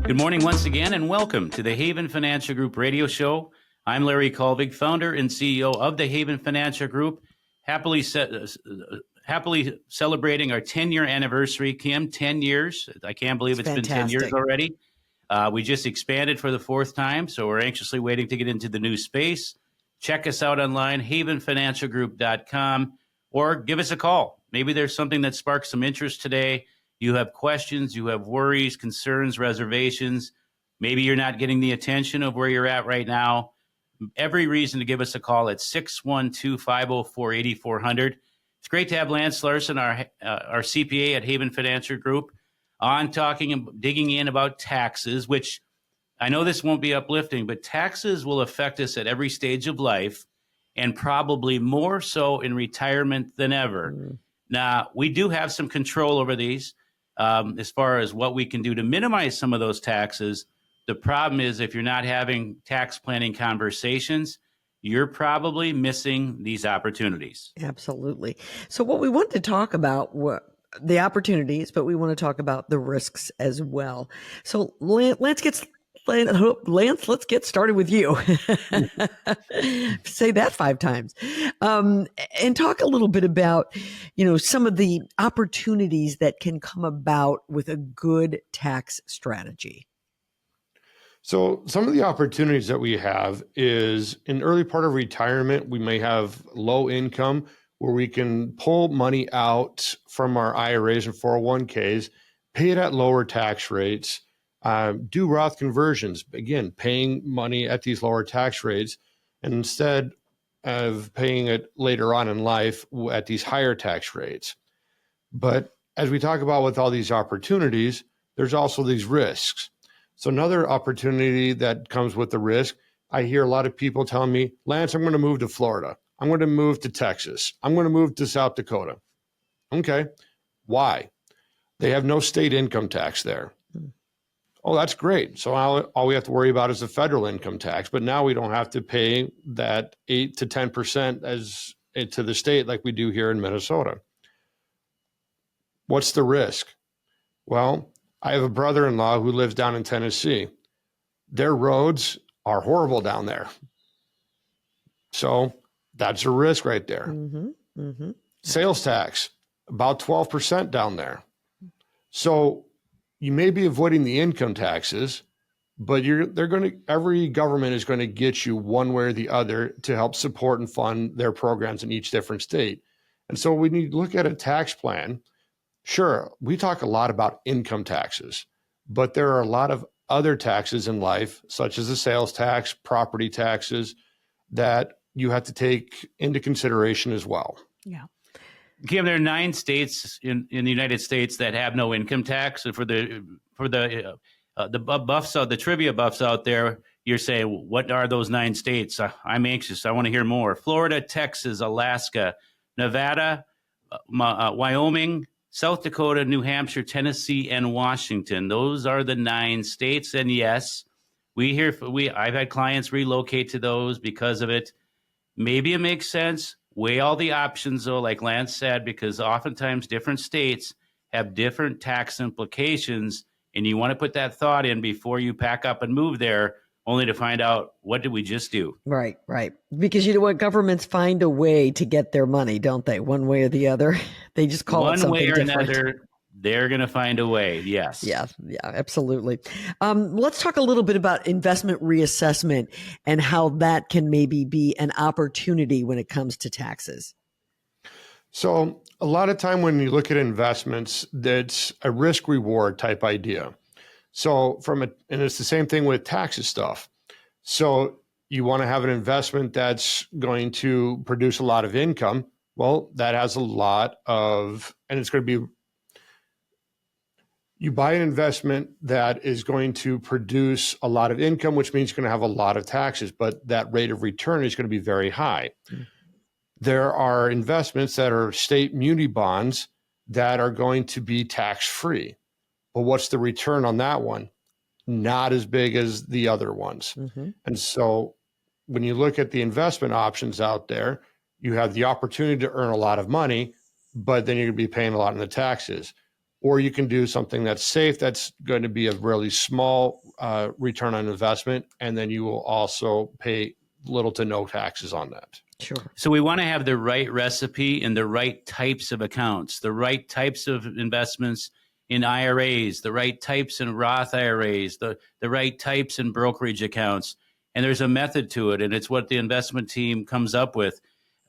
Good morning once again, and welcome to the Haven Financial Group radio show. I'm Larry Kolvig, founder and CEO of the Haven Financial Group, happily celebrating our 10-year anniversary. Kim, 10 years. I can't believe it's been 10 years already. We just expanded for the fourth time, so we're anxiously waiting to get into the new space. Check us out online, havenfinancialgroup.com, or give us a call. Maybe there's something that sparks some interest today. You have questions, you have worries, concerns, reservations. Maybe you're not getting the attention of where you're at right now. Every reason to give us a call at 612-504-8400. It's great to have Lance Larson, our CPA at Haven Financial Group, on talking and digging in about taxes, which I know this won't be uplifting, but taxes will affect us at every stage of life, and probably more so in retirement than ever. Now, we do have some control over these. As far as what we can do to minimize some of those taxes. The problem is if you're not having tax planning conversations, you're probably missing these opportunities. Absolutely. So what we want to talk about were the opportunities, but we want to talk about the risks as well. So Lance, let's get started with you. Say that 5 times. And talk a little bit about, some of the opportunities that can come about with a good tax strategy. So some of the opportunities that we have is in early part of retirement, we may have low income where we can pull money out from our IRAs and 401ks, pay it at lower tax rates, do Roth conversions, again, paying money at these lower tax rates, and instead of paying it later on in life at these higher tax rates. But as we talk about with all these opportunities, there's also these risks. So another opportunity that comes with the risk, I hear a lot of people telling me, Lance, I'm going to move to Florida. I'm going to move to Texas. I'm going to move to South Dakota. Okay. Why? They have no state income tax there. Oh, that's great. So all we have to worry about is the federal income tax, but now we don't have to pay that 8 to 10% as to the state like we do here in Minnesota. What's the risk? Well, I have a brother-in-law who lives down in Tennessee. Their roads are horrible down there. So that's a risk right there. Sales tax, about 12% down there. So you may be avoiding the income taxes, but every government is going to get you one way or the other to help support and fund their programs in each different state. And so we need to look at a tax plan. Sure, we talk a lot about income taxes, but there are a lot of other taxes in life, such as the sales tax, property taxes, that you have to take into consideration as well. Yeah. Kim, there are 9 states in the United States that have no income tax. And for the buffs out, the trivia buffs out there, you're saying, what are those 9 states? I'm anxious. I want to hear more. Florida, Texas, Alaska, Nevada, Wyoming, South Dakota, New Hampshire, Tennessee, and Washington. Those are the 9 states. And yes, I've had clients relocate to those because of it. Maybe it makes sense. Weigh all the options, though, like Lance said, because oftentimes different states have different tax implications, and you want to put that thought in before you pack up and move there, only to find out, what did we just do? Right. Because you know what? Governments find a way to get their money, don't they? One way or the other. They just call it something different. One way or another, they're going to find a way. Yes. Yeah, absolutely. Let's talk a little bit about investment reassessment and how that can maybe be an opportunity when it comes to taxes. So a lot of time when you look at investments, that's a risk reward type idea. So and it's the same thing with taxes stuff. So you want to have an investment that's going to produce a lot of income. Well, that has a lot of, and it's going to be, you buy an investment that is going to produce a lot of income, which means you're going to have a lot of taxes, but that rate of return is going to be very high. There are investments that are state muni bonds that are going to be tax-free. But what's the return on that one? Not as big as the other ones. And so when you look at the investment options out there, you have the opportunity to earn a lot of money, but then you're going to be paying a lot in the taxes. or you can do something that's safe, that's going to be a really small return on investment, and then you will also pay little to no taxes on that. Sure. So we want to have the right recipe and the right types of accounts, the right types of investments in IRAs, the right types in Roth IRAs, the right types in brokerage accounts. And there's a method to it, and it's what the investment team comes up with.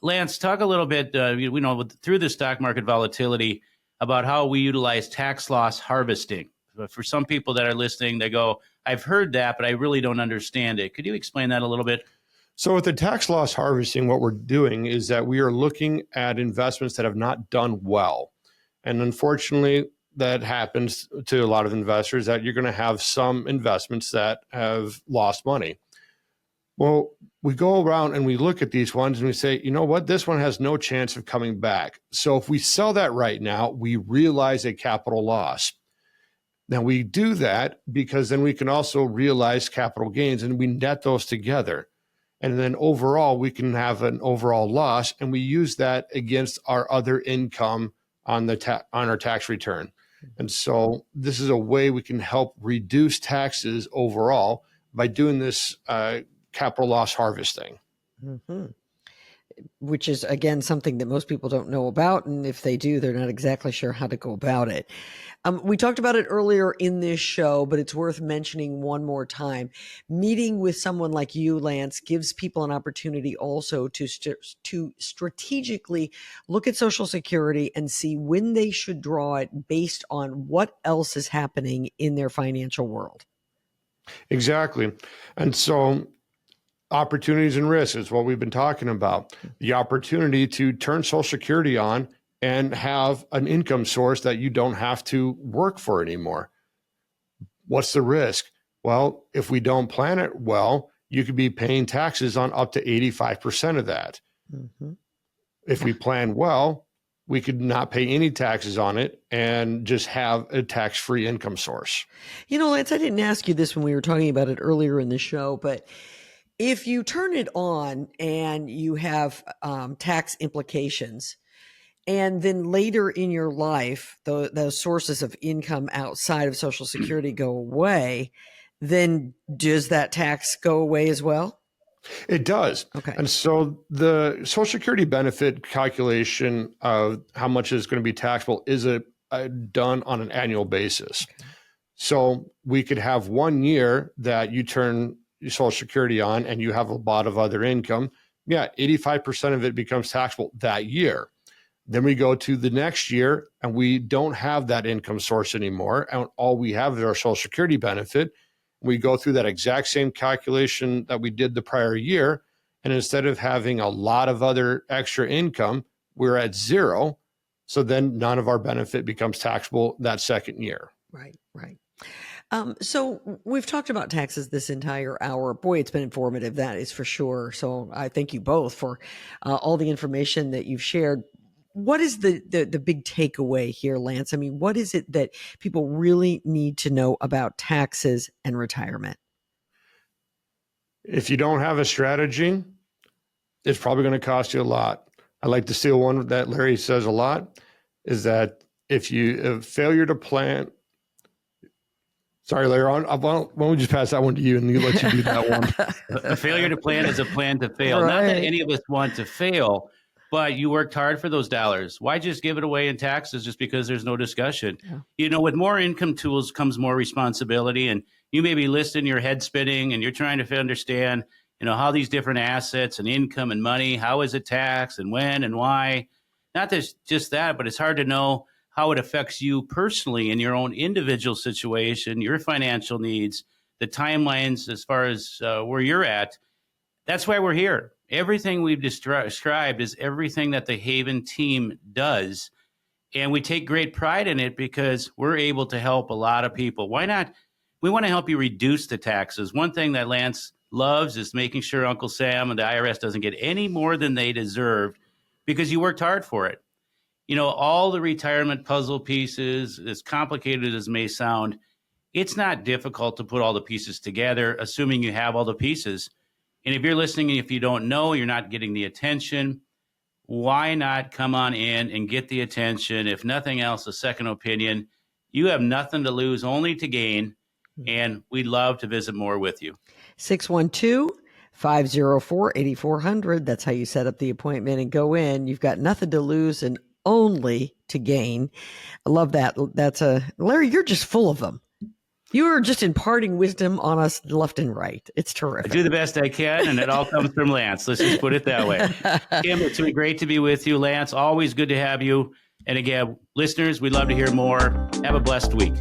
Lance, talk a little bit, through the stock market volatility about how we utilize tax loss harvesting. For some people that are listening, they go, I've heard that, but I really don't understand it. Could you explain that a little bit? So with the tax loss harvesting, what we're doing is that we are looking at investments that have not done well. And unfortunately, that happens to a lot of investors, that you're going to have some investments that have lost money. Well, we go around and we look at these ones and we say, you know what, this one has no chance of coming back. So if we sell that right now, we realize a capital loss. Now we do that because then we can also realize capital gains, and we net those together. And then overall, we can have an overall loss, and we use that against our other income on our tax return. And so this is a way we can help reduce taxes overall by doing this capital loss harvesting. Mm-hmm. Which is, again, something that most people don't know about. And if they do, they're not exactly sure how to go about it. We talked about it earlier in this show, but it's worth mentioning one more time. Meeting with someone like you, Lance, gives people an opportunity also to strategically look at Social Security and see when they should draw it based on what else is happening in their financial world. Exactly. And so opportunities and risks is what we've been talking about. The opportunity to turn Social Security on and have an income source that you don't have to work for anymore. What's the risk? Well, if we don't plan it well, you could be paying taxes on up to 85% of that. Mm-hmm. If we plan well, we could not pay any taxes on it and just have a tax-free income source. You know, Lance, I didn't ask you this when we were talking about it earlier in the show, but if you turn it on and you have tax implications, and then later in your life, those sources of income outside of Social Security go away, then does that tax go away as well? It does. Okay. And so the Social Security benefit calculation of how much is going to be taxable is done on an annual basis. Okay. So we could have 1 year that you turn your Social Security on and you have a lot of other income. Yeah, 85% of it becomes taxable that year. Then we go to the next year and we don't have that income source anymore. And all we have is our Social Security benefit. We go through that exact same calculation that we did the prior year. And instead of having a lot of other extra income, we're at zero. So then none of our benefit becomes taxable that second year. Right, right. So we've talked about taxes this entire hour. Boy, it's been informative, that is for sure. So I thank you both for all the information that you've shared. What is the big takeaway here, Lance? I mean, what is it that people really need to know about taxes and retirement? If you don't have a strategy, it's probably going to cost you a lot. I like to steal one that Larry says a lot, is that if you failure to plan. Sorry, Larry, why don't we just pass that one to you and let you do that one? A failure to plan is a plan to fail. Right. Not that any of us want to fail, but you worked hard for those dollars. Why just give it away in taxes just because there's no discussion? Yeah. You know, with more income tools comes more responsibility, and you may be listening, your head spinning, and you're trying to understand, you know, how these different assets and income and money, how is it taxed and when and why? Not just that, but it's hard to know how it affects you personally in your own individual situation, your financial needs, the timelines as far as where you're at. That's why we're here. Everything we've described is everything that the Haven team does. And we take great pride in it because we're able to help a lot of people. Why not? We want to help you reduce the taxes. One thing that Lance loves is making sure Uncle Sam and the IRS doesn't get any more than they deserve because you worked hard for it. You know, all the retirement puzzle pieces, as complicated as it may sound, it's not difficult to put all the pieces together, assuming you have all the pieces. And if you're listening and if you don't know, you're not getting the attention, why not come on in and get the attention? If nothing else, a second opinion. You have nothing to lose, only to gain. And we'd love to visit more with you. 612-504-8400. That's how you set up the appointment and go in. You've got nothing to lose and only to gain. I love that. Larry, you're just full of them. You are just imparting wisdom on us left and right. It's terrific. I do the best I can, and it all comes from Lance. Let's just put it that way. Kim, it's been great to be with you. Lance, always good to have you. And again, listeners, we'd love to hear more. Have a blessed week.